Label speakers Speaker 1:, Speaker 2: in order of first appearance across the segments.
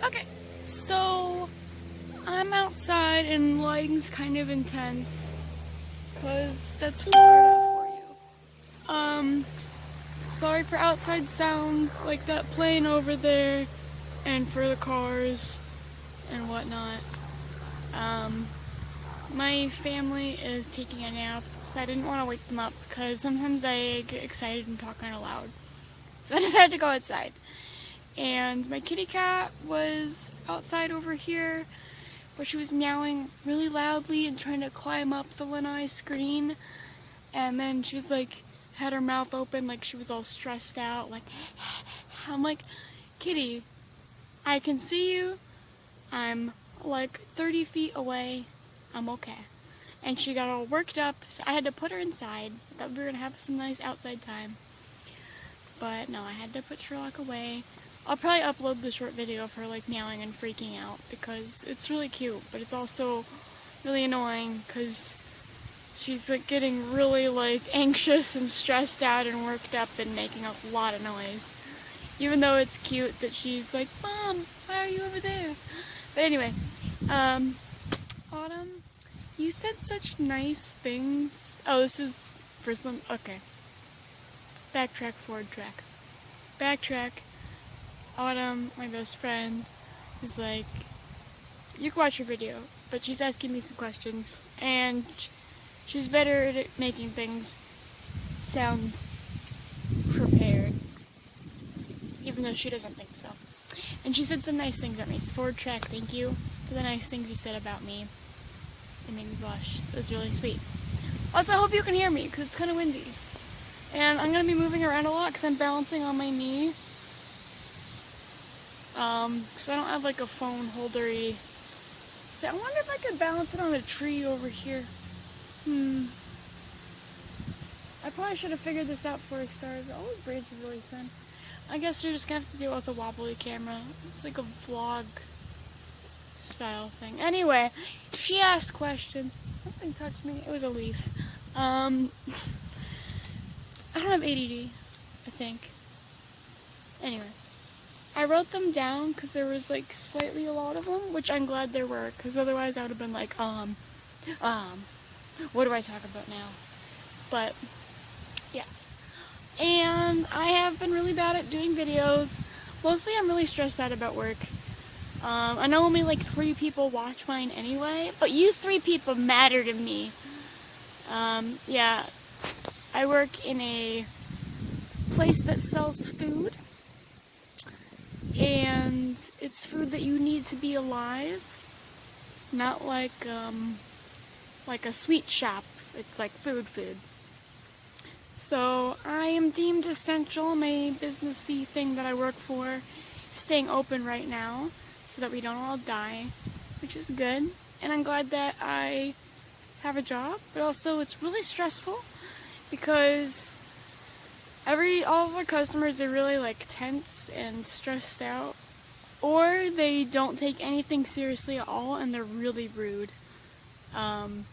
Speaker 1: Okay, so I'm outside and lighting's kind of intense because that's Florida for you. Sorry for outside sounds like that plane over there and for the cars and whatnot. My family is taking a nap, so I didn't want to wake them up because sometimes I get excited and talk kind of loud. So I decided to go outside. And my kitty cat was outside over here, but she was meowing really loudly and trying to climb up the lanai screen. And then she was like, had her mouth open like she was all stressed out. Like, I'm like, kitty, I can see you. I'm like 30 feet away. I'm okay. And she got all worked up, so I had to put her inside. I thought we were gonna have some nice outside time. But no, I had to put Sherlock away. I'll probably upload the short video of her like meowing and freaking out because it's really cute, but it's also really annoying because she's like getting really like anxious and stressed out and worked up and making a lot of noise. Even though it's cute that she's like, Mom, why are you over there? But anyway, Autumn, you said such nice things. Oh, this is first one. Okay. Backtrack, forward track. Backtrack. Autumn, my best friend, is like, you can watch her video, but she's asking me some questions, and she's better at making things sound prepared, even though she doesn't think so. And she said some nice things at me. So forward track, thank you for the nice things you said about me. It made me blush. It was really sweet. Also, I hope you can hear me, because it's kind of windy. And I'm going to be moving around a lot, because I'm balancing on my knee. Because I don't have like a phone holdery. I wonder if I could balance it on a tree over here. I probably should have figured this out before I started. All those branches are really thin. I guess you're just going to have to deal with a wobbly camera. It's like a vlog style thing. Anyway, she asked questions. Something touched me. It was a leaf. I don't have ADD, I think. Anyway, I wrote them down because there was like slightly a lot of them, which I'm glad there were, because otherwise I would have been like, what do I talk about now? But, yes. And I have been really bad at doing videos. Mostly I'm really stressed out about work. I know only like 3 people watch mine anyway, but you 3 people matter to me. Yeah, I work in a place that sells food, and it's food that you need to be alive, not like a sweet shop. It's like food. So I am deemed essential. My businessy thing that I work for, staying open right now, so that we don't all die, which is good. And I'm glad that I have a job, but also it's really stressful because all of our customers are really like tense and stressed out, or they don't take anything seriously at all and they're really rude. And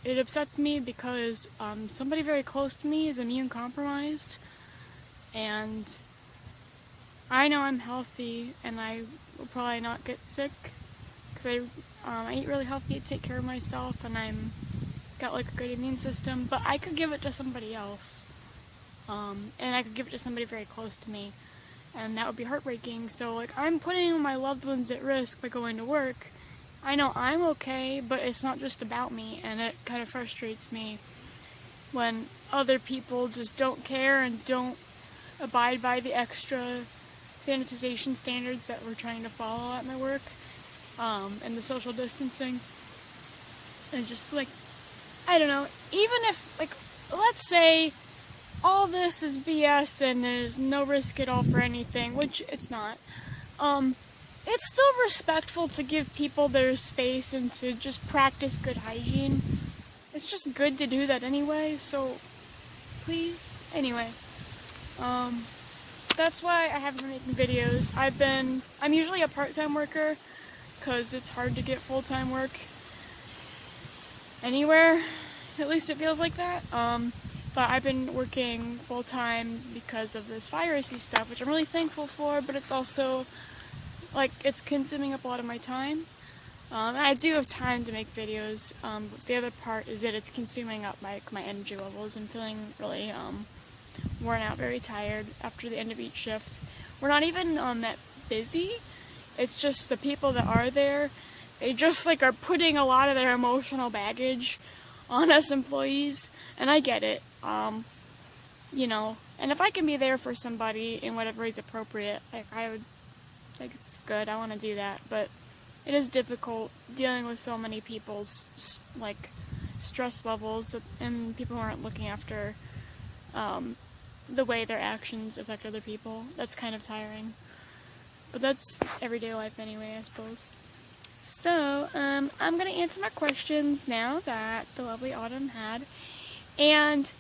Speaker 1: it upsets me because somebody very close to me is immune compromised, and I know I'm healthy and I will probably not get sick because I eat really healthy, take care of myself, and I'm got like a good immune system, but I could give it to somebody else, and I could give it to somebody very close to me, and that would be heartbreaking. So like, I'm putting my loved ones at risk by going to work. I know I'm okay, but it's not just about me, and it kind of frustrates me when other people just don't care and don't abide by the extra sanitization standards that we're trying to follow at my work, and the social distancing. And just like, I don't know, even if, like, let's say all this is BS and there's no risk at all for anything, which it's not, it's still respectful to give people their space and to just practice good hygiene. It's just good to do that anyway, so please. Anyway, that's why I haven't been making videos. I'm usually a part-time worker because it's hard to get full-time work anywhere. At least it feels like that. but I've been working full-time because of this virusy stuff, which I'm really thankful for, but it's also, like, it's consuming up a lot of my time. I do have time to make videos, but the other part is that it's consuming up my energy levels. I'm feeling really worn out, very tired after the end of each shift. We're not even that busy. It's just the people that are there, they just like are putting a lot of their emotional baggage on us employees, and I get it. You know, and if I can be there for somebody in whatever is appropriate, like I would, like, it's good. I want to do that, but it is difficult dealing with so many people's like stress levels and people who aren't looking after the way their actions affect other people. That's kind of tiring, but that's everyday life anyway, I suppose. So I'm gonna answer my questions now that the lovely Autumn had, and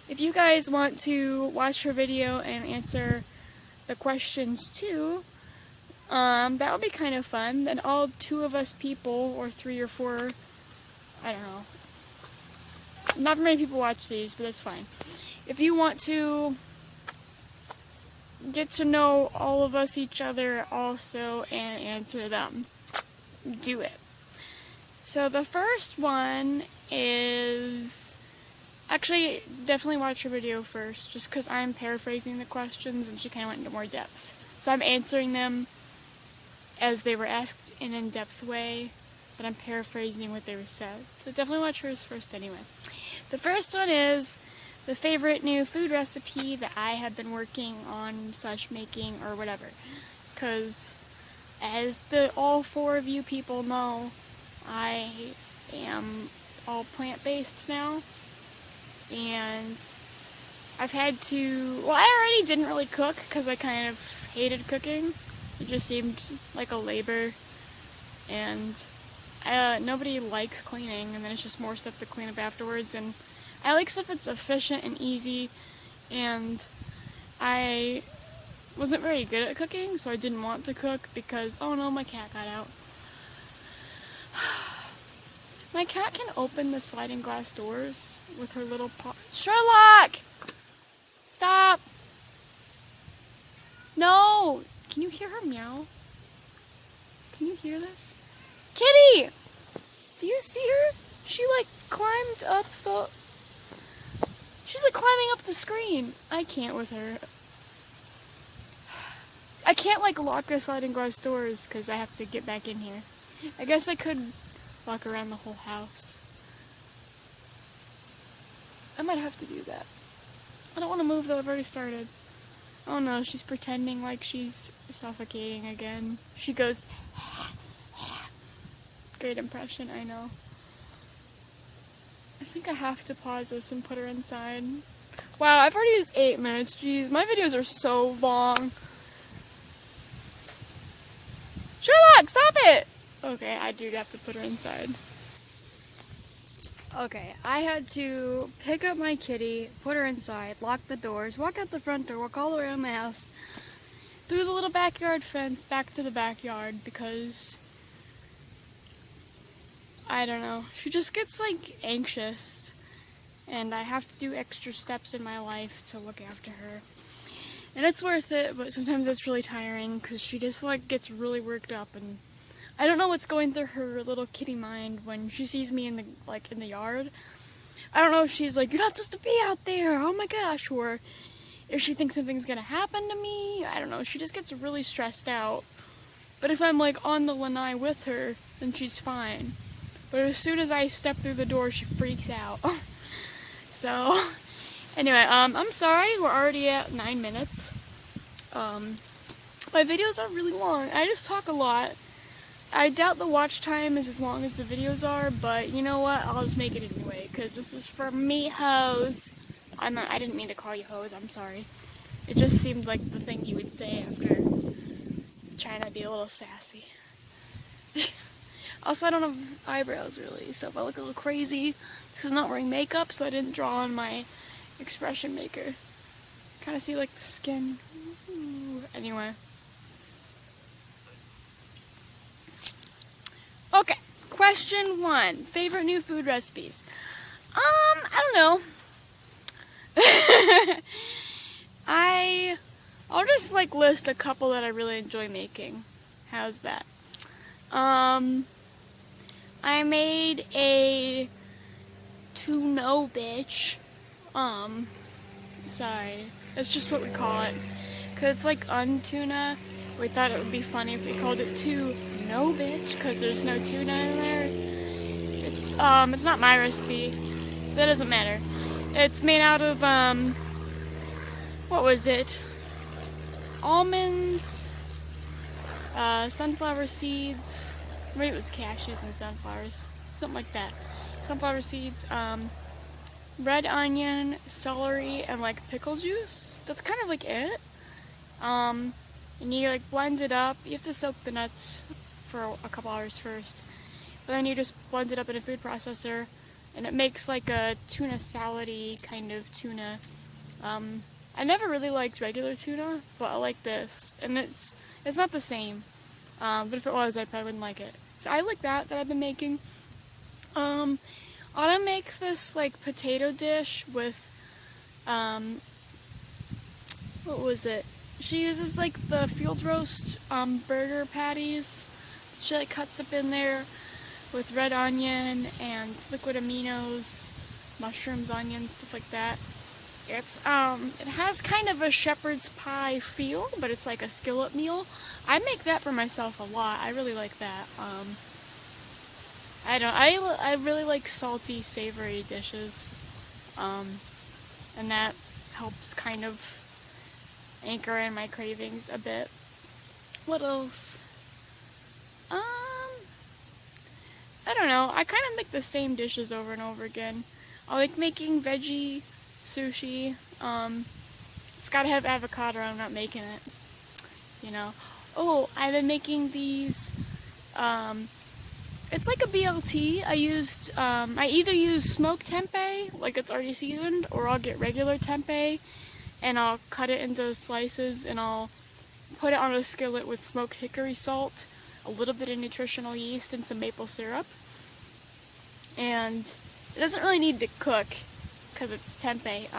Speaker 1: if you guys want to watch her video and answer the questions too, that would be kind of fun. Then all 2 of us people, or 3 or 4, I don't know. Not very many people watch these, but that's fine. If you want to get to know all of us, each other also, and answer them, do it. So the first one is, actually, definitely watch her video first, just because I'm paraphrasing the questions and she kind of went into more depth. So I'm answering them as they were asked in an in-depth way, but I'm paraphrasing what they were said. So definitely watch hers first anyway. The first one is the favorite new food recipe that I have been working on / making or whatever. Because as all 4 of you people know, I am all plant-based now. And I've had to, well, I already didn't really cook because I kind of hated cooking. It just seemed like a labor, and nobody likes cleaning, and then it's just more stuff to clean up afterwards, and I like stuff that's efficient and easy, and I wasn't very good at cooking, so I didn't want to cook because, oh no, my cat got out. My cat can open the sliding glass doors with her little paw. Sherlock! Stop! No! Can you hear her meow? Can you hear this? Kitty! Do you see her? She like climbed up the... She's like climbing up the screen. I can't with her. I can't like lock the sliding glass doors because I have to get back in here. I guess I could walk around the whole house. I might have to do that. I don't want to move though, I've already started. Oh no, she's pretending like she's suffocating again. She goes, great impression, I know. I think I have to pause this and put her inside. Wow, I've already used 8 minutes. Jeez, my videos are so long. Sherlock, stop it! Okay, I do have to put her inside. Okay, I had to pick up my kitty, put her inside, lock the doors, walk out the front door, walk all the way around my house, through the little backyard fence, back to the backyard, because, I don't know, she just gets, like, anxious, and I have to do extra steps in my life to look after her. And it's worth it, but sometimes it's really tiring, because she just, like, gets really worked up, and I don't know what's going through her little kitty mind when she sees me in the yard. I don't know if she's like, you're not supposed to be out there, oh my gosh, or if she thinks something's gonna happen to me. I don't know, she just gets really stressed out. But if I'm like on the lanai with her, then she's fine. But as soon as I step through the door, she freaks out. So, anyway, I'm sorry, we're already at 9 minutes. My videos are really long, I just talk a lot. I doubt the watch time is as long as the videos are, but you know what? I'll just make it anyway, because this is for me hoes. I didn't mean to call you hoes, I'm sorry. It just seemed like the thing you would say after trying to be a little sassy. Also, I don't have eyebrows really, so if I look a little crazy, this is not wearing makeup, so I didn't draw on my expression maker. Kind of see like the skin. Ooh. Anyway. Okay, question 1. Favorite new food recipes? I don't know. I'll just like list a couple that I really enjoy making. How's that? I made a tuna bitch. Sorry. That's just what we call it. Cause it's like untuna. We thought it would be funny if we called it no bitch, cause there's no tuna in there. It's not my recipe. That doesn't matter. It's made out of, what was it? Almonds, sunflower seeds. Maybe it was cashews and sunflowers. Something like that. Sunflower seeds, red onion, celery, and like pickle juice. That's kind of like it. And you like blend it up. You have to soak the nuts for a couple hours first. But then you just blend it up in a food processor, and it makes like a tuna salad-y kind of tuna. I never really liked regular tuna, but I like this. And it's not the same. But if it was, I probably wouldn't like it. So I like that I've been making. Autumn makes this like potato dish with, what was it? She uses like the field roast burger patties. She like cuts up in there with red onion and liquid aminos, mushrooms, onions, stuff like that. It has kind of a shepherd's pie feel, but it's like a skillet meal. I make that for myself a lot. I really like that. I really like salty, savory dishes, and that helps kind of anchor in my cravings a bit. What else? I don't know. I kind of make the same dishes over and over again. I like making veggie sushi. It's gotta have avocado or I'm not making it. You know. Oh, I've been making these, it's like a BLT. I either use smoked tempeh, like it's already seasoned, or I'll get regular tempeh and I'll cut it into slices and I'll put it on a skillet with smoked hickory salt, a little bit of nutritional yeast, and some maple syrup. And it doesn't really need to cook because it's tempeh,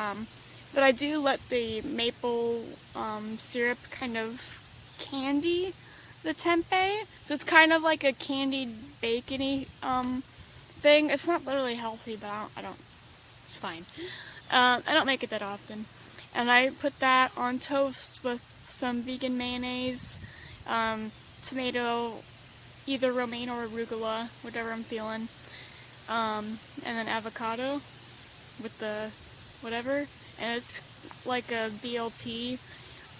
Speaker 1: but I do let the maple syrup kind of candy the tempeh, so it's kind of like a candied bacony thing. It's not literally healthy, but I don't it's fine. I don't make it that often. And I put that on toast with some vegan mayonnaise, tomato, either romaine or arugula, whatever I'm feeling, and then avocado with the whatever, and it's like a BLT,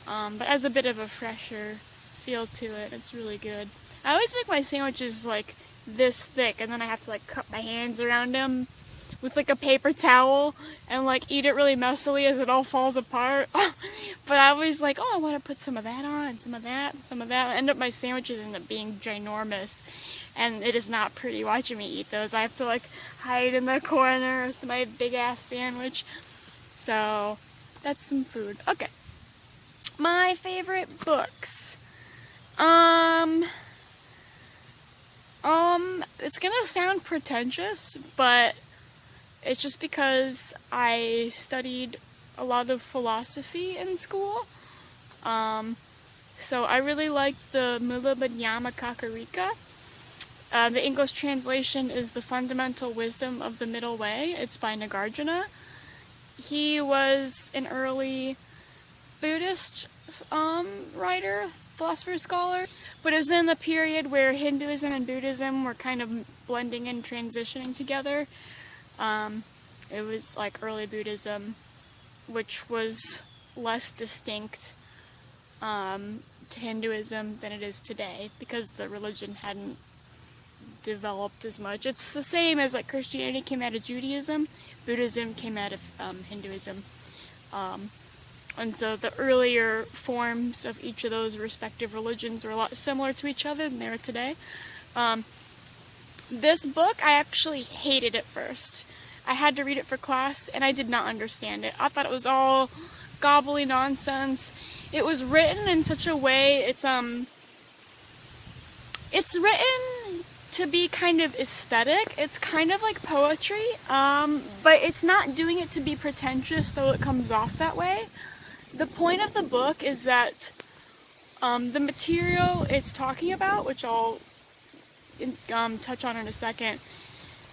Speaker 1: but has a bit of a fresher feel to it. It's really good. I always make my sandwiches like this thick, and then I have to like cut my hands around them with like a paper towel and like eat it really messily as it all falls apart. But I always like, oh, I want to put some of that on, some of that, and some of that. My sandwiches end up being ginormous, and it is not pretty watching me eat those. I have to like hide in the corner with my big ass sandwich. So that's some food. Okay. My favorite books. It's gonna sound pretentious, but it's just because I studied a lot of philosophy in school. So I really liked the Mulabanyama Kakarika. The English translation is The Fundamental Wisdom of the Middle Way. It's by Nagarjuna. He was an early Buddhist writer, philosopher, scholar, but it was in the period where Hinduism and Buddhism were kind of blending and transitioning together. It was like early Buddhism, which was less distinct to Hinduism than it is today, because the religion hadn't developed as much. It's the same as like Christianity came out of Judaism, Buddhism came out of Hinduism. And so the earlier forms of each of those respective religions are a lot similar to each other than they are today. This book, I actually hated at first. I had to read it for class, and I did not understand it. I thought it was all gobbly nonsense. It was written in such a way, it's written to be kind of aesthetic. It's kind of like poetry, but it's not doing it to be pretentious, though it comes off that way. The point of the book is that the material it's talking about, which I'll touch on in a second,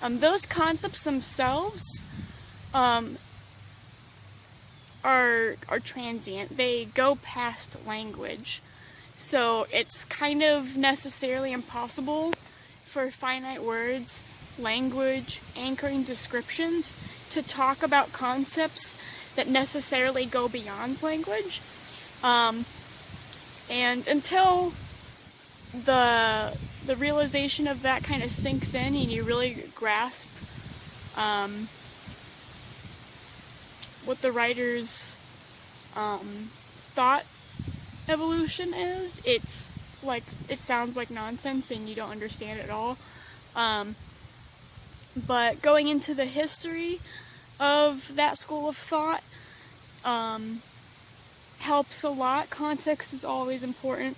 Speaker 1: those concepts themselves are transient. They go past language. So it's kind of necessarily impossible for finite words, language, anchoring descriptions to talk about concepts that necessarily go beyond language. And until the realization of that kind of sinks in and you really grasp what the writer's thought evolution is, it's like, it sounds like nonsense and you don't understand it at all. But going into the history of that school of thought helps a lot. Context is always important.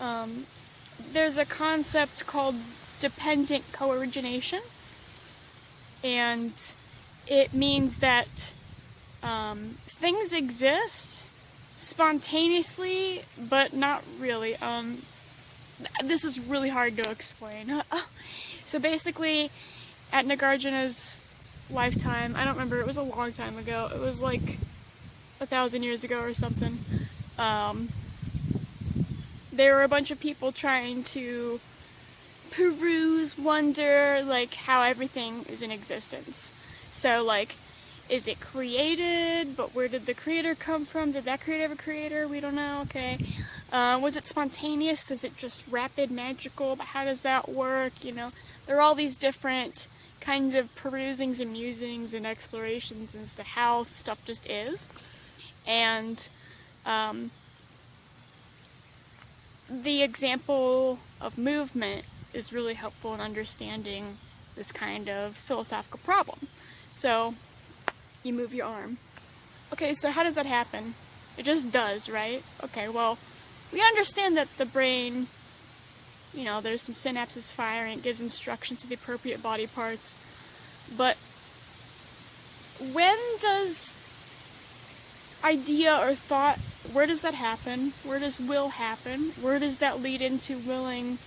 Speaker 1: There's a concept called dependent co-origination, and it means that things exist spontaneously, but not really. This is really hard to explain. So basically, at Nagarjuna's lifetime, I don't remember, it was a long time ago, it was like 1,000 years ago or something, there were a bunch of people trying to peruse, wonder, like, how everything is in existence. So, like, is it created? But where did the creator come from? Did that creator have a creator? We don't know. Okay. Was it spontaneous? Is it just rapid, magical? But how does that work? You know, there are all these different kinds of perusings and musings and explorations as to how stuff just is. And the example of movement is really helpful in understanding this kind of philosophical problem. So, you move your arm. Okay, so how does that happen? It just does, right? Okay, well, we understand that the brain, you know, there's some synapses firing, it gives instruction to the appropriate body parts, but when does idea or thought, where does that happen? Where does will happen? Where does that lead into willing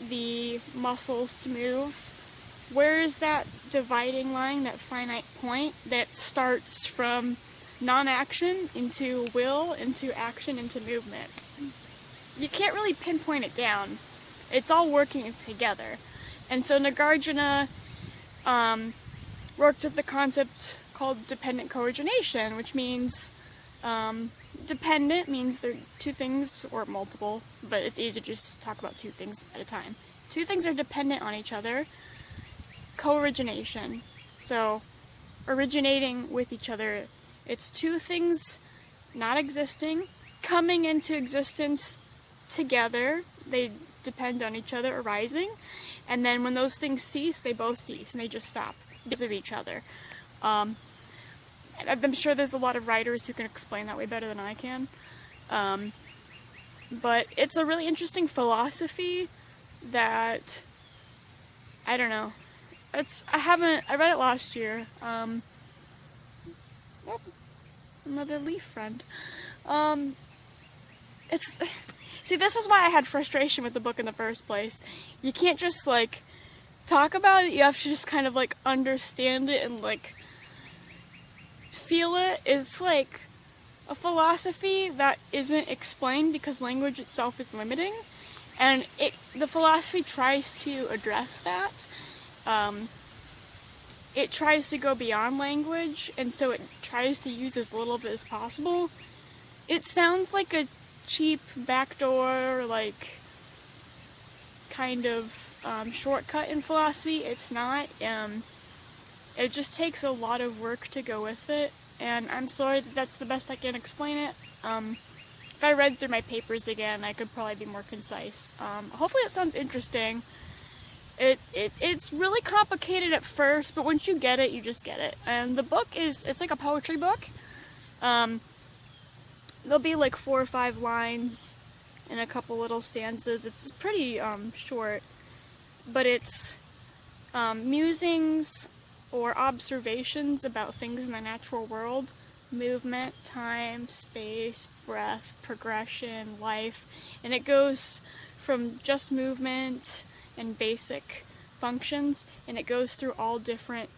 Speaker 1: the muscles to move? Where is that dividing line, that finite point that starts from non-action into will, into action, into movement? You can't really pinpoint it down. It's all working together. And so Nagarjuna worked with the concept called dependent co-origination, which means dependent means there are two things, or multiple, but it's easy to just talk about two things at a time. Two things are dependent on each other. Co-origination, so originating with each other. It's two things not existing, coming into existence together. They depend on each other, arising, and then when those things cease, they both cease, and they just stop because of each other. I'm sure there's a lot of writers who can explain that way better than I can. But it's a really interesting philosophy that, I don't know, I read it last year. Another leaf friend. See, this is why I had frustration with the book in the first place. You can't just, like, talk about it, you have to just kind of, like, understand it and, like, feel it. It's, like, a philosophy that isn't explained because language itself is limiting, and the philosophy tries to address that. It tries to go beyond language, and so it tries to use as little of it as possible. It sounds like a cheap backdoor, like, kind of shortcut in philosophy. It's not. It just takes a lot of work to go with it, and I'm sorry that's the best I can explain it. If I read through my papers again, I could probably be more concise. Hopefully it sounds interesting. It's really complicated at first, but once you get it, you just get it. And the book it's like a poetry book. There'll be like 4 or 5 lines and a couple little stanzas. It's pretty short. but it's musings or observations about things in the natural world. Movement, time, space, breath, progression, life, and it goes from just movement and basic functions, and it goes through all different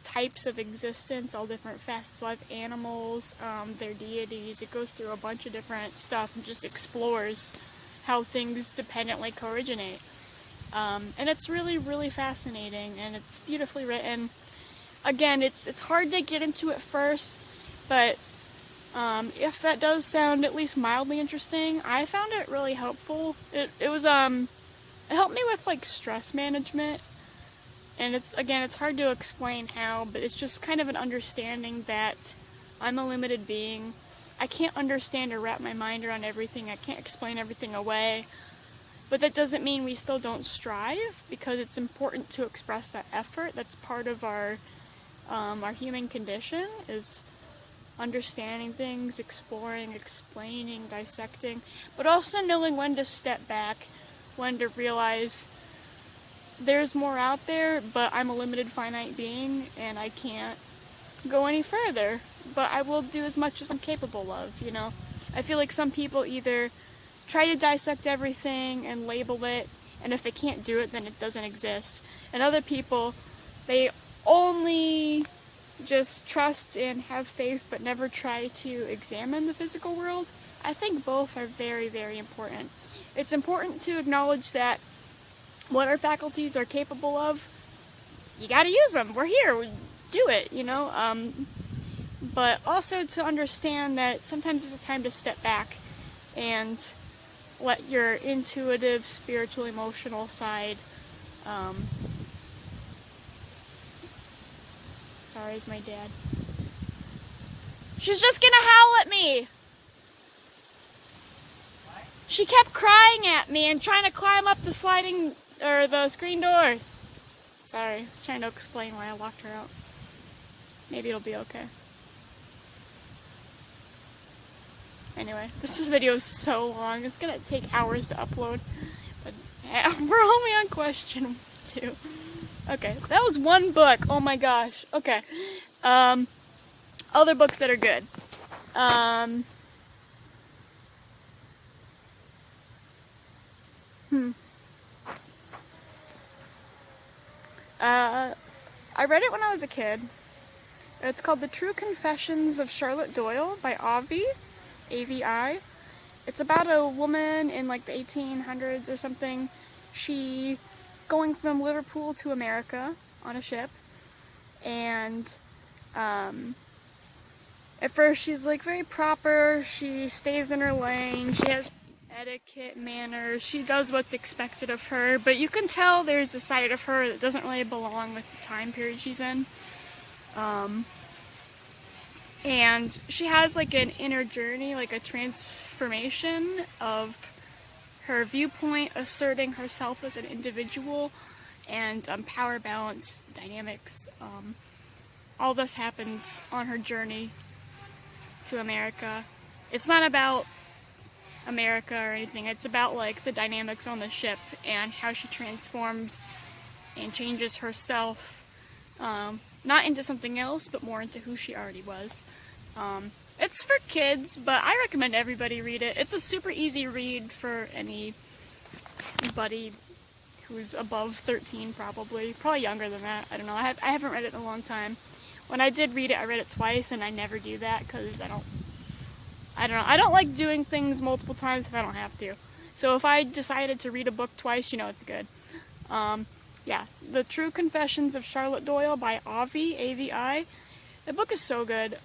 Speaker 1: types of existence, all different facets of life, animals, their deities. It goes through a bunch of different stuff and just explores how things dependently co-originate. And it's really, really fascinating, and it's beautifully written. Again, it's hard to get into at first, but if that does sound at least mildly interesting, I found it really helpful. It helped me with like stress management, and it's hard to explain how, but it's just kind of an understanding that I'm a limited being. I can't understand or wrap my mind around everything. I can't explain everything away. But that doesn't mean we still don't strive, because it's important to express that effort. That's part of our human condition, is understanding things, exploring, explaining, dissecting, but also knowing when to step back, when to realize there's more out there, but I'm a limited finite being and I can't go any further. But I will do as much as I'm capable of, you know. I feel like some people either try to dissect everything and label it, and if they can't do it, then it doesn't exist. And other people, they only just trust and have faith but never try to examine the physical world. I think both are very, very important. It's important to acknowledge that what our faculties are capable of, you gotta use them. We're here, we do it, you know? But also to understand that sometimes it's a time to step back and let your intuitive, spiritual, emotional side, sorry, is my dad. She's just gonna howl at me! She kept crying at me and trying to climb up the the screen door. Sorry, I was trying to explain why I locked her out. Maybe it'll be okay. Anyway, this video is so long. It's gonna take hours to upload. But we're only on question 2. Okay, that was one book. Oh my gosh. Okay. Other books that are good. I read it when I was a kid. It's called The True Confessions of Charlotte Doyle by Avi, A-V-I. It's about a woman in like the 1800s or something. She's going from Liverpool to America on a ship, and at first she's like very proper, she stays in her lane, she has etiquette, manners, she does what's expected of her, but you can tell there's a side of her that doesn't really belong with the time period she's in. And she has like an inner journey, like a transformation of her viewpoint, asserting herself as an individual, and power balance dynamics. All this happens on her journey to America. It's not about America or anything, it's about like the dynamics on the ship and how she transforms and changes herself, not into something else, but more into who she already was. It's for kids, but I recommend everybody read it. It's a super easy read for anybody who's above 13, probably younger than that. I don't know. I haven't read it in a long time. When I did read it, I read it twice, and I never do that because I don't know. I don't like doing things multiple times if I don't have to. So if I decided to read a book twice, you know it's good. Yeah, The True Confessions of Charlotte Doyle by Avi, A-V-I. The book is so good.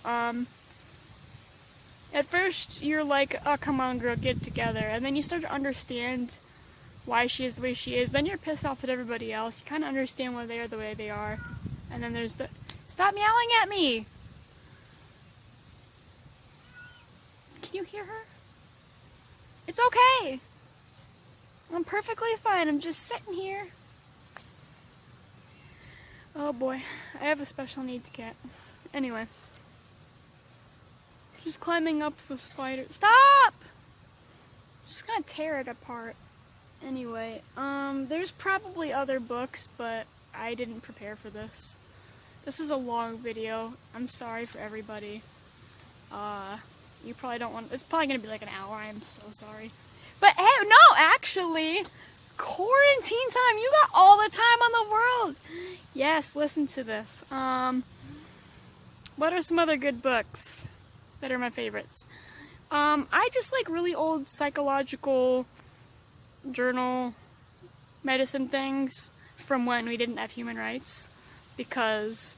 Speaker 1: At first, you're like, oh, come on, girl, get it together. And then you start to understand why she is the way she is. Then you're pissed off at everybody else. You kind of understand why they are the way they are. And then there's the... Stop meowing at me! Can you hear her? It's okay! I'm perfectly fine. I'm just sitting here. Oh boy. I have a special needs cat. Anyway. She's climbing up the slider. Stop! I'm just gonna tear it apart. Anyway, there's probably other books, but I didn't prepare for this. This is a long video. I'm sorry for everybody. You probably don't want, it's probably gonna be like an hour. I'm so sorry. But hey, no, actually, quarantine time. You got all the time on the world. Yes, listen to this. What are some other good books that are my favorites? I just like really old psychological journal medicine things from when we didn't have human rights, because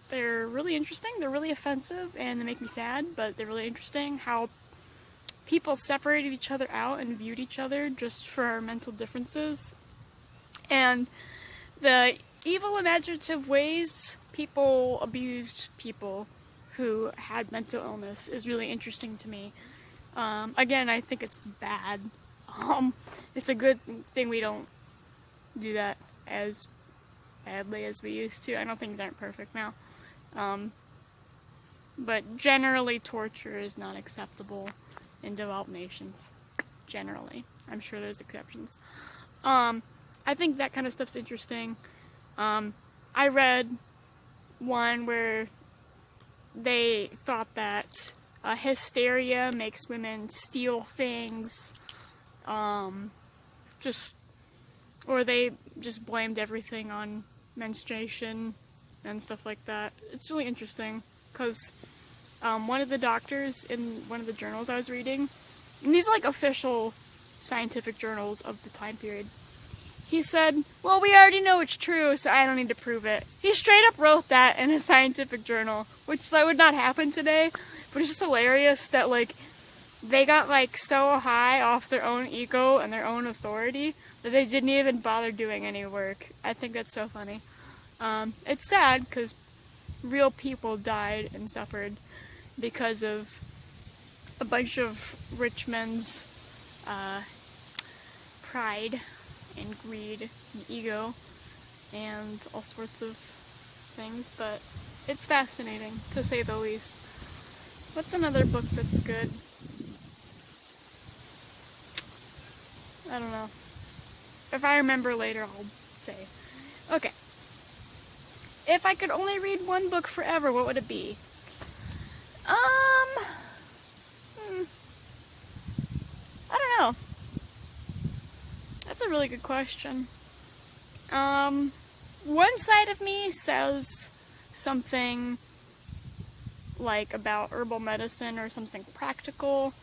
Speaker 1: they're really interesting, they're really offensive, and they make me sad, but they're really interesting how people separated each other out and viewed each other just for our mental differences, and the evil imaginative ways people abused people who had mental illness is really interesting to me. Again, I think it's bad. It's a good thing we don't do that as badly as we used to. I know things aren't perfect now. But generally torture is not acceptable in developed nations. Generally. I'm sure there's exceptions. I think that kind of stuff's interesting. I read one where they thought that hysteria makes women steal things, or they just blamed everything on menstruation and stuff like that. It's really interesting, because one of the doctors in one of the journals I was reading, and these are like official scientific journals of the time period, he said, well, we already know it's true, so I don't need to prove it. He straight up wrote that in a scientific journal, which that would not happen today, but it's just hilarious that, like, they got, like, so high off their own ego and their own authority that they didn't even bother doing any work. I think that's so funny. It's sad, because real people died and suffered because of a bunch of rich men's pride and greed and ego and all sorts of things, but it's fascinating, to say the least. What's another book that's good? I don't know. If I remember later, I'll say. Okay. If I could only read one book forever, what would it be? I don't know. That's a really good question. One side of me says something like about herbal medicine or something practical,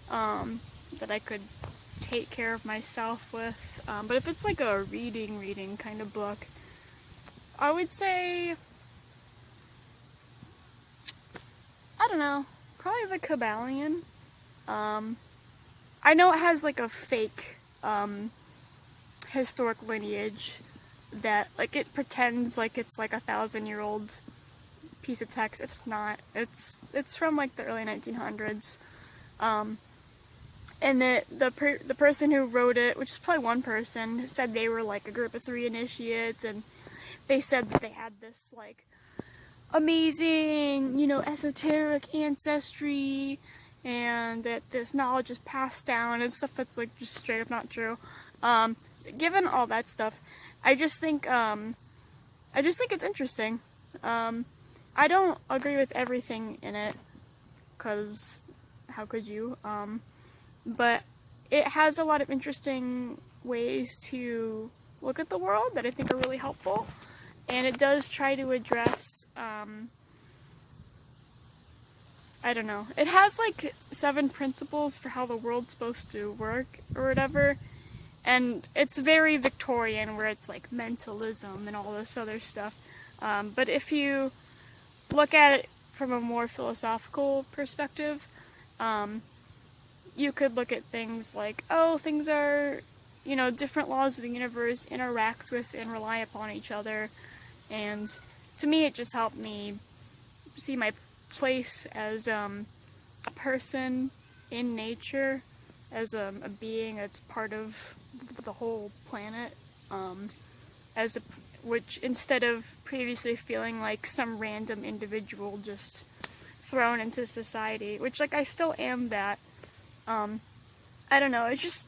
Speaker 1: that I could take care of myself with. But if it's like a reading kind of book, I would say, I don't know, probably The Kybalion. I know it has like a fake historic lineage that, like, it pretends like it's like 1,000-year-old piece of text. It's not. It's from like the early 1900s. And the person who wrote it, which is probably one person, said they were like a group of 3 initiates, and they said that they had this like amazing, esoteric ancestry, and that this knowledge is passed down and stuff that's like just straight up not true. Given all that stuff, I just think it's interesting. I don't agree with everything in it, because how could you? But it has a lot of interesting ways to look at the world that I think are really helpful, and it does try to address, I don't know, it has like 7 principles for how the world's supposed to work or whatever, and it's very Victorian, where it's like mentalism and all this other stuff, but if you look at it from a more philosophical perspective, you could look at things like, oh, things are, different laws of the universe interact with and rely upon each other, and to me it just helped me see my place as a person in nature, as a being that's part of the whole planet, which instead of previously feeling like some random individual just thrown into society, which, like, I still am that, I don't know, it's just,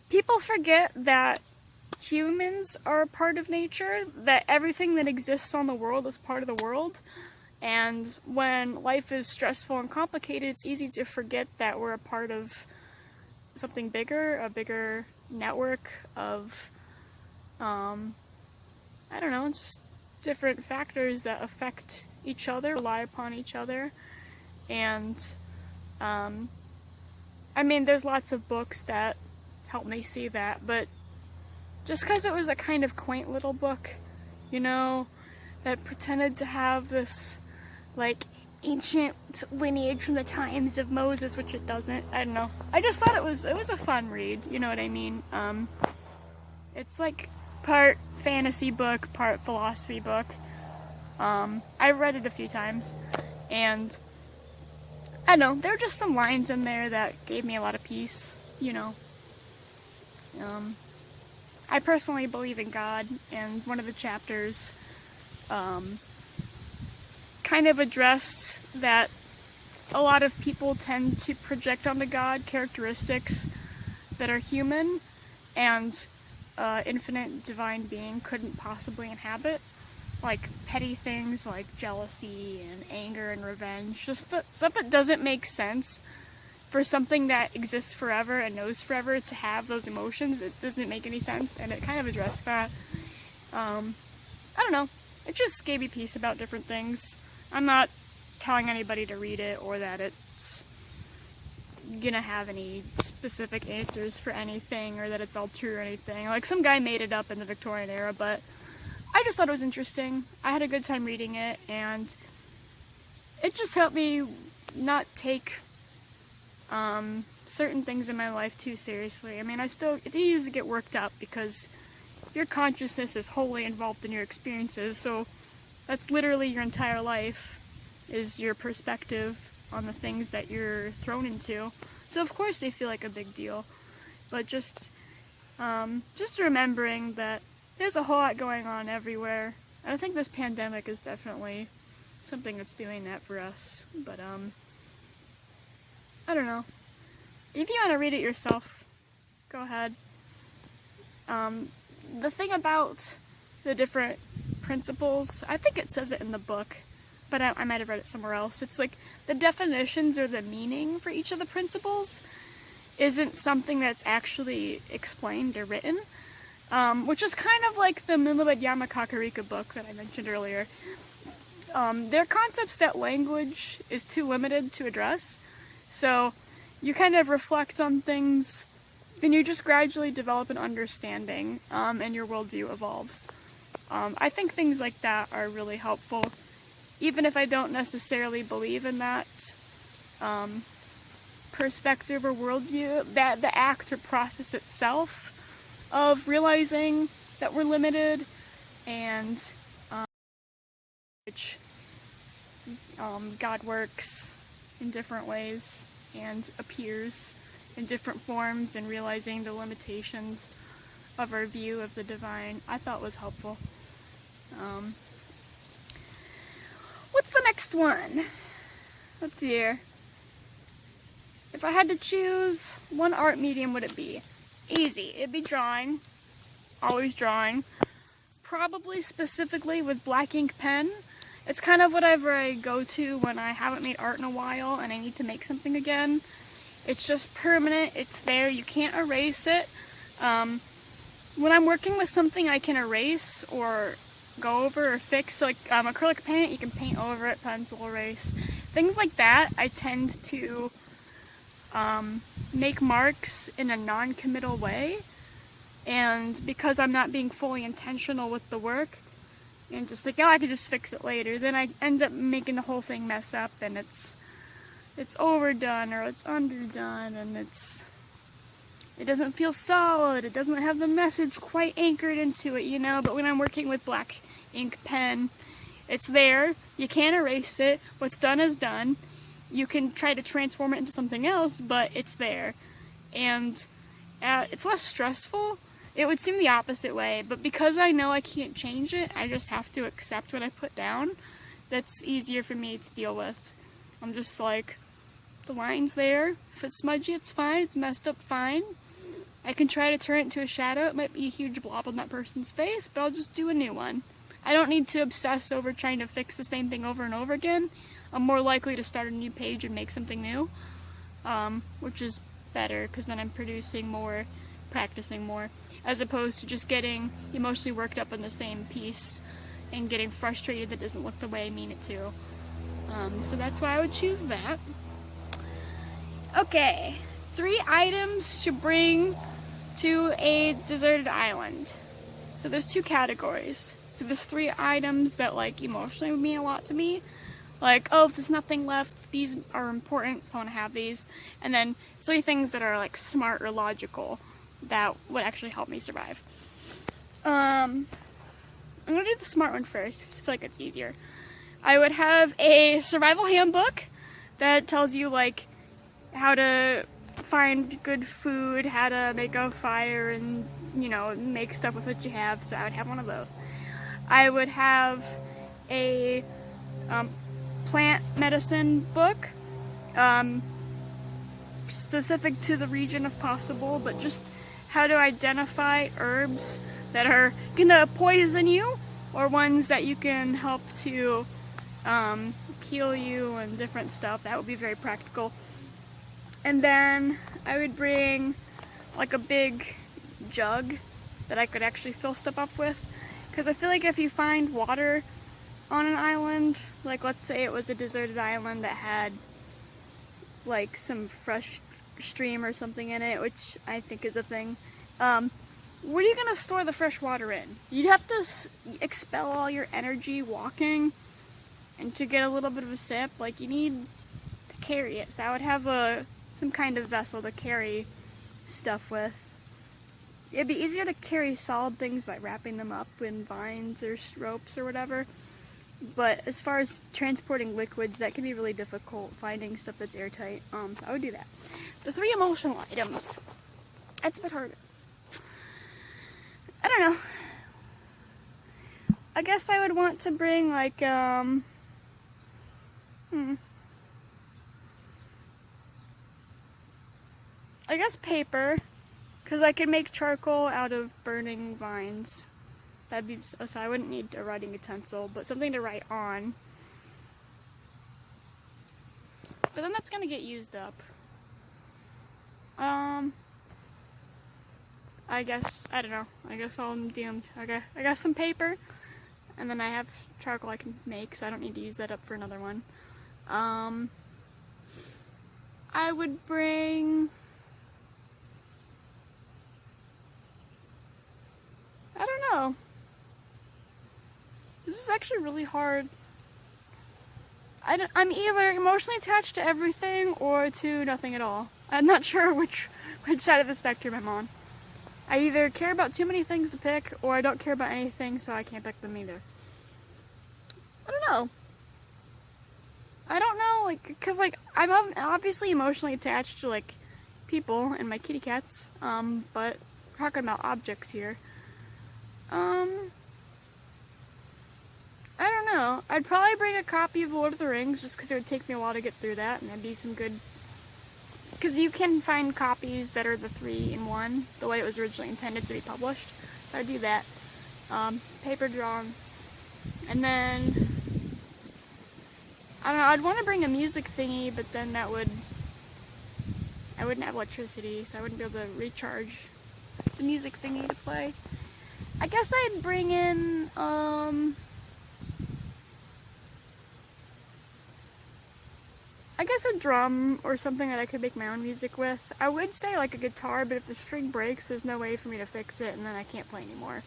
Speaker 1: people forget that humans are a part of nature, that everything that exists on the world is part of the world, and when life is stressful and complicated, it's easy to forget that we're a part of something bigger, a bigger network of, I don't know, just different factors that affect each other, rely upon each other, and, I mean, there's lots of books that help me see that, but just because it was a kind of quaint little book, you know, that pretended to have this, like, ancient lineage from the times of Moses, which it doesn't. I don't know. I just thought it was a fun read, you know what I mean? It's like part fantasy book, part philosophy book. I read it a few times, and I don't know, there were just some lines in there that gave me a lot of peace, you know. I personally believe in God, and one of the chapters kind of addressed that a lot of people tend to project onto God characteristics that are human and infinite divine being couldn't possibly inhabit, like petty things like jealousy and anger and revenge, just stuff that doesn't make sense. For something that exists forever and knows forever to have those emotions, it doesn't make any sense, and it kind of addressed that. I don't know, it just gave me peace about different things. I'm not telling anybody to read it or that it's gonna have any specific answers for anything or that it's all true or anything. Like, some guy made it up in the Victorian era, but I just thought it was interesting. I had a good time reading it, and it just helped me not take certain things in my life too seriously. I mean, it's easy to get worked up because your consciousness is wholly involved in your experiences, so that's literally your entire life, is your perspective on the things that you're thrown into. So of course they feel like a big deal, but just remembering that there's a whole lot going on everywhere, and I think this pandemic is definitely something that's doing that for us, but I don't know. If you want to read it yourself, go ahead. The thing about the different principles, I think it says it in the book, but I might have read it somewhere else. It's like the definitions or the meaning for each of the principles isn't something that's actually explained or written, which is kind of like the Miliband Yamakakarika book that I mentioned earlier. They're concepts that language is too limited to address. So you kind of reflect on things, and you just gradually develop an understanding, and your worldview evolves. I think things like that are really helpful, even if I don't necessarily believe in that perspective or worldview, that the act or process itself of realizing that we're limited and which God works in different ways and appears in different forms, and realizing the limitations of our view of the divine, I thought was helpful. What's the next one? Let's see here. If I had to choose, one art medium would it be? Easy. It'd be drawing. Always drawing. Probably specifically with black ink pen. It's kind of whatever I go to when I haven't made art in a while and I need to make something again. It's just permanent. It's there. You can't erase it. When I'm working with something I can erase or go over or fix, so like acrylic paint, you can paint over it, pencil erase. Things like that, I tend to make marks in a non-committal way, and because I'm not being fully intentional with the work and just like, oh, I could just fix it later, then I end up making the whole thing mess up, and it's overdone or it's underdone, and it doesn't feel solid, it doesn't have the message quite anchored into it, you know. But when I'm working with black ink pen, it's there, you can't erase it, what's done is done. You can try to transform it into something else, but it's there. And it's less stressful. It would seem the opposite way, but because I know I can't change it, I just have to accept what I put down. That's easier for me to deal with. I'm just like, The line's there. If it's smudgy, it's fine. It's messed up, fine. I can try to turn it into a shadow. It might be a huge blob on that person's face, but I'll just do a new one. I don't need to obsess over trying to fix the same thing over and over again. I'm more likely to start a new page and make something new, which is better because then I'm producing more, practicing more, as opposed to just getting emotionally worked up on the same piece and getting frustrated that it doesn't look the way I mean it to. So that's why I would choose that. Okay, 3 items to bring to a deserted island. So there's 2 categories. So there's 3 items that like emotionally would mean a lot to me. Like, oh, if there's nothing left, these are important, so I want to have these. And then 3 things that are like smart or logical that would actually help me survive. I'm gonna do the smart one first, because I feel like it's easier. I would have a survival handbook that tells you like how to find good food, how to make a fire, and you know, make stuff with what you have. So I would have one of those. I would have a plant medicine book, specific to the region if possible, but just how to identify herbs that are gonna poison you or ones that you can help to heal you and different stuff. That would be very practical. And then I would bring like a big jug that I could actually fill stuff up with, because I feel like if you find water on an island, like let's say it was a deserted island that had like some fresh stream or something in it, which I think is a thing, where are you going to store the fresh water in? You'd have to expel all your energy walking, and to get a little bit of a sip, like you need to carry it. So I would have some kind of vessel to carry stuff with. It'd be easier to carry solid things by wrapping them up in vines or ropes or whatever. But as far as transporting liquids, that can be really difficult, finding stuff that's airtight. So I would do that. The 3 emotional items. That's a bit harder. I don't know. I guess I would want to bring like, I guess paper, because I can make charcoal out of burning vines. That'd be, so I wouldn't need a writing utensil, but something to write on. But then that's gonna get used up. I guess, I don't know, I guess I'm doomed. Okay, I got some paper, and then I have charcoal I can make, so I don't need to use that up for another one. I would bring, I don't know. This is actually really hard. I'm either emotionally attached to everything or to nothing at all. I'm not sure which side of the spectrum I'm on. I either care about too many things to pick, or I don't care about anything, so I can't pick them either. I don't know. Like, cause like, I'm obviously emotionally attached to like people and my kitty cats, but we're talking about objects here. I don't know. I'd probably bring a copy of Lord of the Rings, just because it would take me a while to get through that, and that'd be some good, because you can find copies that are the 3-in-1, the way it was originally intended to be published. So I'd do that. Paper drawn. And then, I don't know, I'd want to bring a music thingy, but then I wouldn't have electricity, so I wouldn't be able to recharge the music thingy to play. I guess I'd bring in, I guess a drum or something that I could make my own music with. I would say like a guitar, but if the string breaks, there's no way for me to fix it, and then I can't play anymore.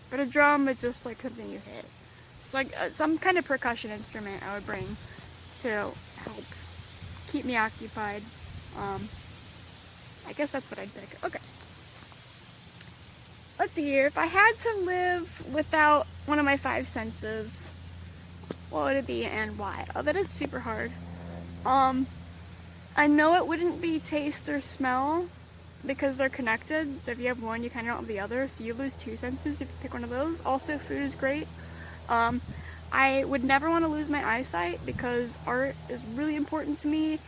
Speaker 1: But a drum is just like something you hit. It's like some kind of percussion instrument I would bring to help keep me occupied. I guess that's what I'd pick. Okay. Let's see here. If I had to live without one of my 5 senses, what would it be and why? Oh, that is super hard. I know it wouldn't be taste or smell because they're connected. So if you have one, you kind of don't have the other. So you lose 2 senses if you pick one of those. Also, food is great. I would never want to lose my eyesight because art is really important to me.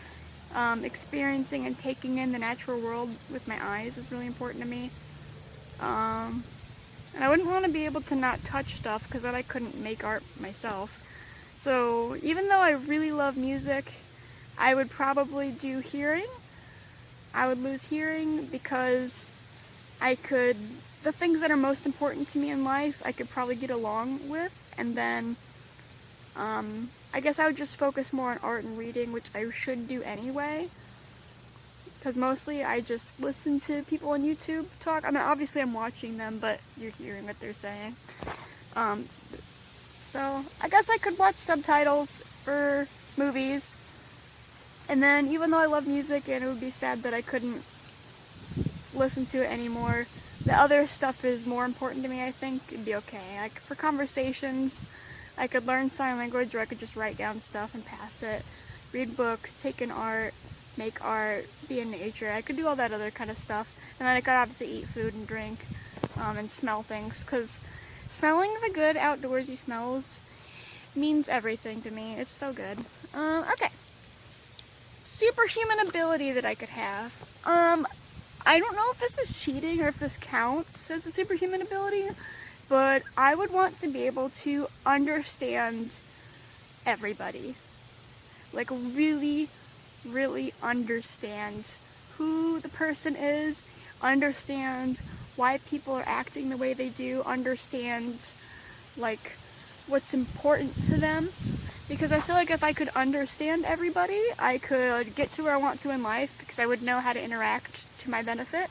Speaker 1: experiencing and taking in the natural world with my eyes is really important to me. And I wouldn't want to be able to not touch stuff because then I couldn't make art myself. So even though I really love music, I would probably do hearing. I would lose hearing because the things that are most important to me in life, I could probably get along with, and then I guess I would just focus more on art and reading, which I should do anyway, because mostly I just listen to people on YouTube talk. I mean, obviously I'm watching them, but you're hearing what they're saying. So I guess I could watch subtitles for movies, and then even though I love music and it would be sad that I couldn't listen to it anymore, the other stuff is more important to me. I think it'd be okay. Like for conversations, I could learn sign language, or I could just write down stuff and pass it, read books, take in art, make art, be in nature. I could do all that other kind of stuff. And then I could obviously eat food and drink and smell things, because smelling the good outdoorsy smells means everything to me. It's so good. Okay. Superhuman ability that I could have. I don't know if this is cheating or if this counts as a superhuman ability, but I would want to be able to understand everybody. Like really, really understand who the person is, understand why people are acting the way they do, understand like what's important to them. Because I feel like if I could understand everybody, I could get to where I want to in life, because I would know how to interact to my benefit.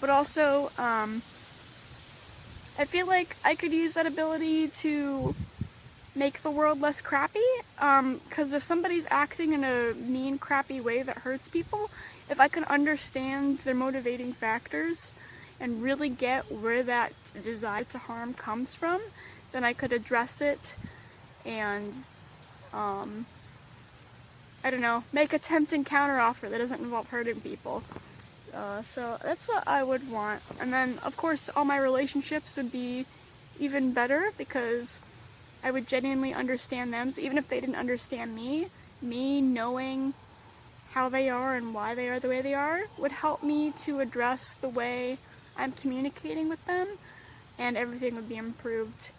Speaker 1: But also, I feel like I could use that ability to make the world less crappy. Because if somebody's acting in a mean, crappy way that hurts people, if I could understand their motivating factors and really get where that desire to harm comes from, then I could address it and I don't know, make a tempting counteroffer that doesn't involve hurting people. So that's what I would want. And then, of course, all my relationships would be even better because I would genuinely understand them. So even if they didn't understand me knowing how they are and why they are the way they are would help me to address the way I'm communicating with them, and everything would be improved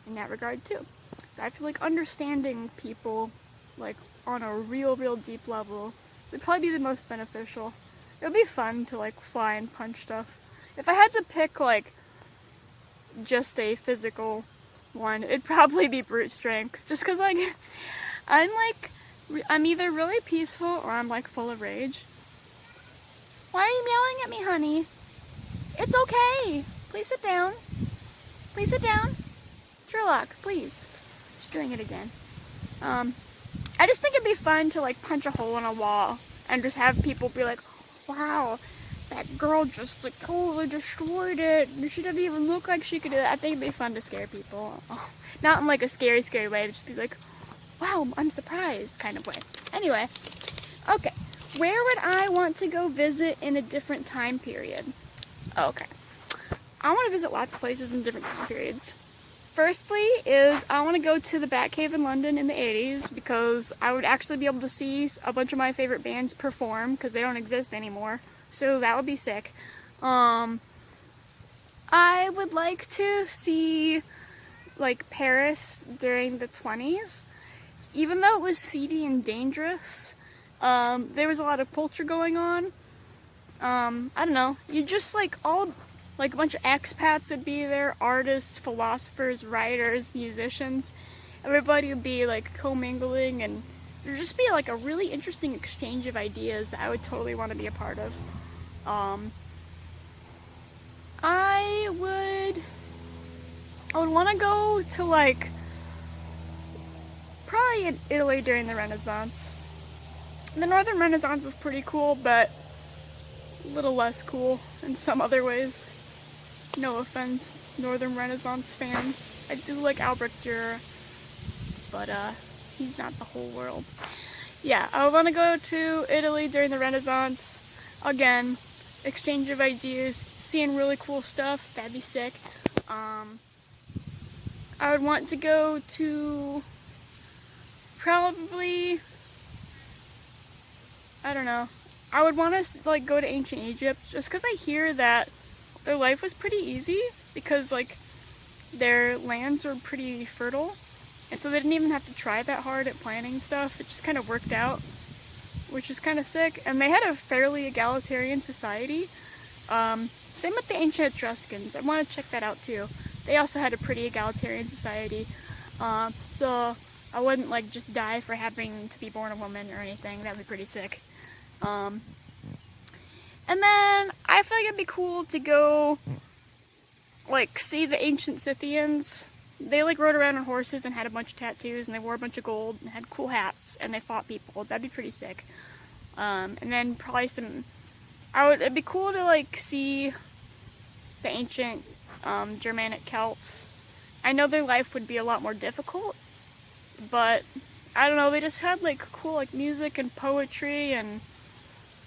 Speaker 1: in that regard too. So I feel like understanding people like on a real deep level would probably be the most beneficial. It would be fun to like fly and punch stuff. If I had to pick like just a physical one, it'd probably be brute strength, just because like I'm either really peaceful or I'm like full of rage. Why are you yelling at me, honey? It's okay. Please sit down. Please sit down. Sherlock, please. She's doing it again. I just think it'd be fun to like punch a hole in a wall and just have people be like, wow, that girl just like totally destroyed it. She doesn't even look like she could do that. I think it'd be fun to scare people. Oh, not in like a scary way, but just be like, wow, I'm surprised kind of way. Anyway, okay. Where would I want to go visit in a different time period? Okay. I want to visit lots of places in different time periods. Firstly is I want to go to the Batcave in London in the 80s because I would actually be able to see a bunch of my favorite bands perform because they don't exist anymore. So that would be sick. I would like to see like Paris during the 20s. Even though it was seedy and dangerous, there was a lot of culture going on. I don't know. You just like like a bunch of expats would be there, artists, philosophers, writers, musicians. Everybody would be like commingling, and there'd just be like a really interesting exchange of ideas that I would totally want to be a part of. I would want to go to like probably in Italy during the Renaissance. The Northern Renaissance is pretty cool, but a little less cool in some other ways. No offense, Northern Renaissance fans. I do like Albrecht Dürer, but he's not the whole world. Yeah, I want to go to Italy during the Renaissance. Again, exchange of ideas, seeing really cool stuff. That'd be sick. I would want to go to probably I don't know. I would want to like go to ancient Egypt just because I hear that their life was pretty easy because like their lands were pretty fertile, and so they didn't even have to try that hard at planning stuff. It just kind of worked out, which is kind of sick. And they had a fairly egalitarian society. Same with the ancient Etruscans. I want to check that out too. They also had a pretty egalitarian society. So I wouldn't like just die for having to be born a woman or anything. That'd be pretty sick. And then I feel like it'd be cool to go like see the ancient Scythians. They like rode around on horses and had a bunch of tattoos, and they wore a bunch of gold and had cool hats, and they fought people. That'd be pretty sick. And then probably it'd be cool to like see the ancient Germanic Celts. I know their life would be a lot more difficult, but I don't know, they just had like cool like music and poetry and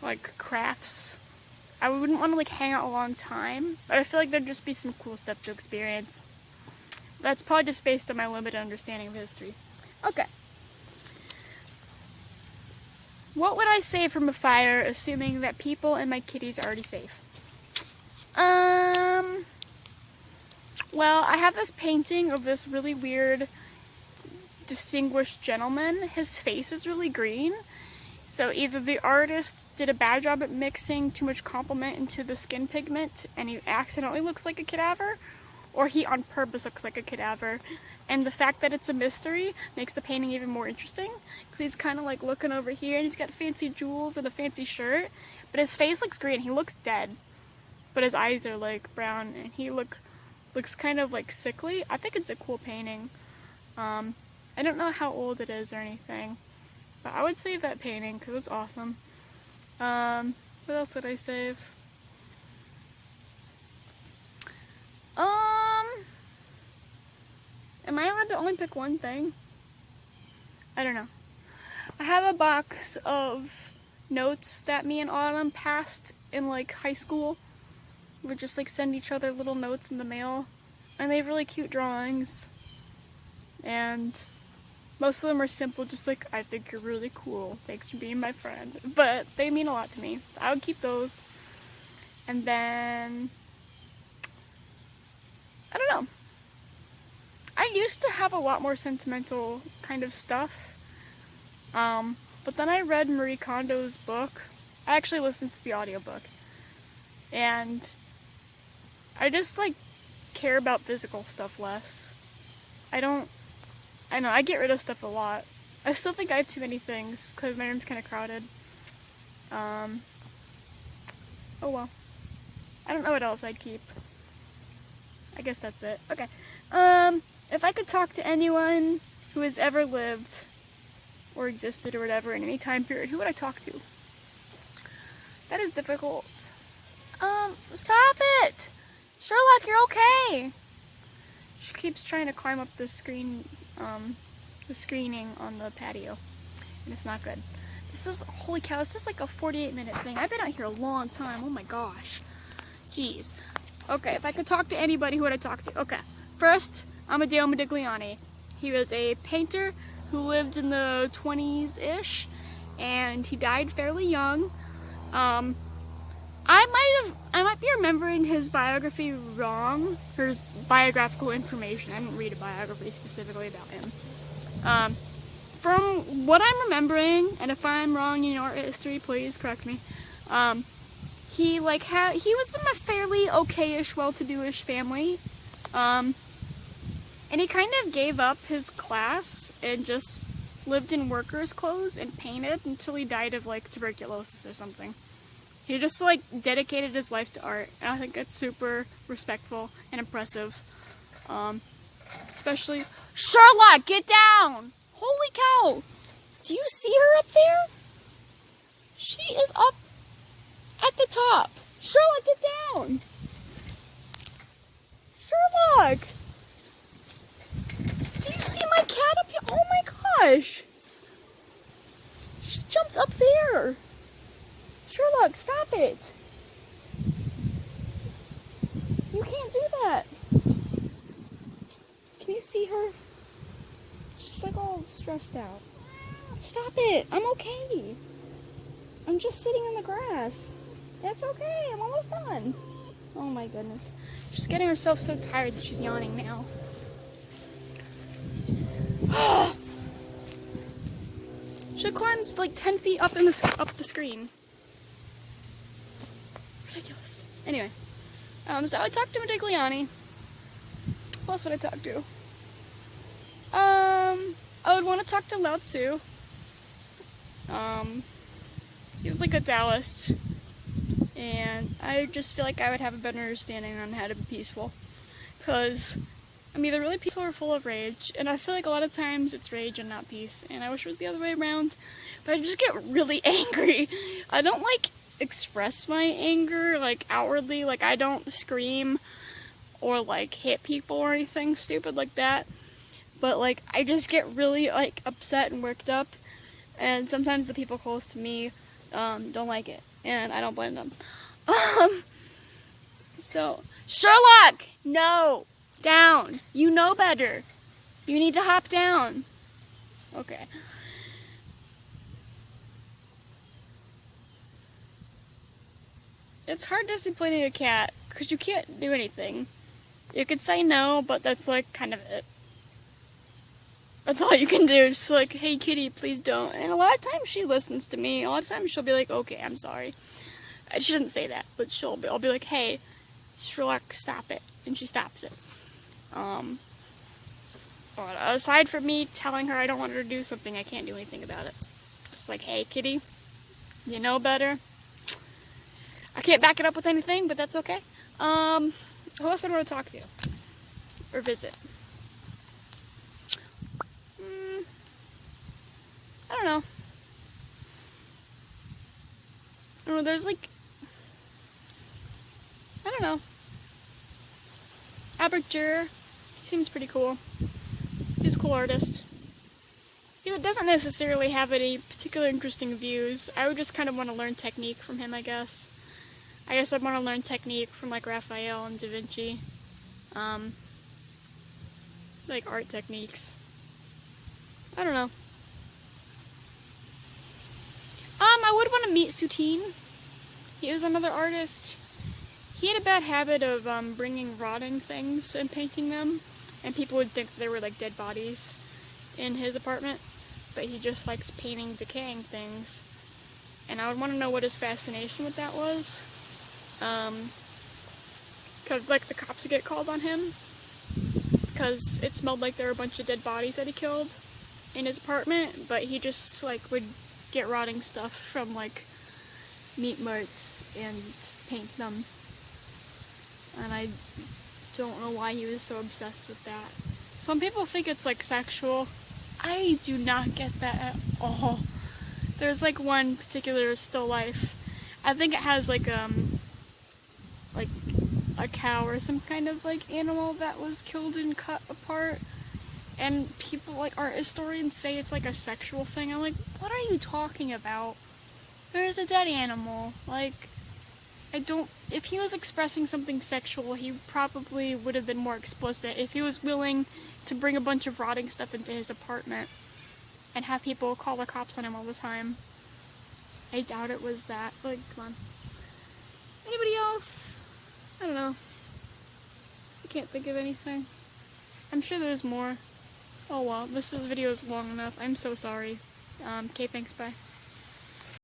Speaker 1: like crafts. I wouldn't want to like hang out a long time, but I feel like there'd just be some cool stuff to experience. That's probably just based on my limited understanding of history. Okay. What would I save from a fire, assuming that people and my kitties are already safe? Well, I have this painting of this really weird, distinguished gentleman. His face is really green. So either the artist did a bad job at mixing too much complement into the skin pigment and he accidentally looks like a cadaver, or he on purpose looks like a cadaver. And the fact that it's a mystery makes the painting even more interesting, because he's kind of like looking over here and he's got fancy jewels and a fancy shirt, but his face looks green. He looks dead, but his eyes are like brown and he looks kind of like sickly. I think it's a cool painting. I don't know how old it is or anything, but I would save that painting because it's awesome. What else would I save? Am I allowed to only pick one thing? I don't know. I have a box of notes that me and Autumn passed in like high school. We would just like send each other little notes in the mail, and they have really cute drawings. And most of them are simple, just like, I think you're really cool, thanks for being my friend. But they mean a lot to me, so I would keep those. And then, I don't know. I used to have a lot more sentimental kind of stuff. But then I read Marie Kondo's book. I actually listened to the audiobook. And I just like care about physical stuff less. I know, I get rid of stuff a lot. I still think I have too many things because my room's kind of crowded. Oh well. I don't know what else I'd keep. I guess that's it. Okay. If I could talk to anyone who has ever lived or existed or whatever in any time period, who would I talk to? That is difficult. Stop it! Sherlock, you're okay! She keeps trying to climb up the screening on the patio, and it's not good. Holy cow, this is like a 48-minute thing. I've been out here a long time. Oh my gosh. Jeez. Okay, if I could talk to anybody, who would I talk to? Okay, first, Amadeo Modigliani. He was a painter who lived in the 20s-ish, and he died fairly young. I might be remembering his biography wrong, or his biographical information. I didn't read a biography specifically about him. From what I'm remembering, and if I'm wrong in art history, please correct me. He was from a fairly okay-ish, well-to-do-ish family. And he kind of gave up his class and just lived in workers' clothes and painted until he died of like tuberculosis or something. He just like dedicated his life to art, and I think that's super respectful and impressive. Especially Sherlock, get down! Holy cow! Do you see her up there? She is up at the top. Sherlock, get down! Sherlock! Do you see my cat up here? Oh my gosh! She jumped up there. Sherlock, stop it! You can't do that. Can you see her? She's like all stressed out. Stop it! I'm okay.
Speaker 2: I'm just sitting on the grass. That's okay. I'm almost done. Oh my goodness.
Speaker 1: She's getting herself so tired that she's yawning now. She climbs like 10 feet up the screen. Ridiculous. Anyway, so I talked to Modigliani. Who else would I talk to? I would want to talk to Lao Tzu. He was like a Taoist, and I just feel like I would have a better understanding on how to be peaceful. Because I'm either really peaceful or full of rage, and I feel like a lot of times it's rage and not peace, and I wish it was the other way around, but I just get really angry. I don't like express my anger like outwardly, like I don't scream or like hit people or anything stupid like that, but like I just get really like upset and worked up, and sometimes the people close to me don't like it, and I don't blame them. So Sherlock, no, down. You know better. You need to hop down. Okay. It's hard disciplining a cat because you can't do anything. You could say no, but that's like kind of it. That's all you can do. Just like, hey kitty, please don't. And a lot of times she listens to me. A lot of times she'll be like, okay, I'm sorry. She doesn't say that, but I'll be like, hey, Sherlock, stop it. And she stops it. But aside from me telling her I don't want her to do something, I can't do anything about it. It's like, hey kitty, you know better. I can't back it up with anything, but that's okay. Who else would I want to talk to? Or visit? I don't know. I don't know, there's like... I don't know. Albert Dürer. He seems pretty cool. He's a cool artist. He doesn't necessarily have any particular interesting views. I would just kind of want to learn technique from him, I guess. I guess I'd want to learn technique from like Raphael and Da Vinci. Like art techniques. I don't know. I would want to meet Soutine. He was another artist. He had a bad habit of bringing rotting things and painting them, and people would think that they were like dead bodies in his apartment, but he just liked painting decaying things. And I would want to know what his fascination with that was. Because like the cops would get called on him because it smelled like there were a bunch of dead bodies that he killed in his apartment, but he just like would get rotting stuff from like meat marts and paint them. And I don't know why he was so obsessed with that. Some people think it's like sexual. I do not get that at all. There's like one particular still life. I think it has like a cow or some kind of like animal that was killed and cut apart. And people, like art historians, say it's like a sexual thing. I'm like, what are you talking about? There's a dead animal. Like, if he was expressing something sexual, he probably would have been more explicit. If he was willing to bring a bunch of rotting stuff into his apartment and have people call the cops on him all the time, I doubt it was that. Like, come on. Anybody else? I don't know. I can't think of anything. I'm sure there's more. Oh well, this video is long enough. I'm so sorry. Okay, thanks, bye.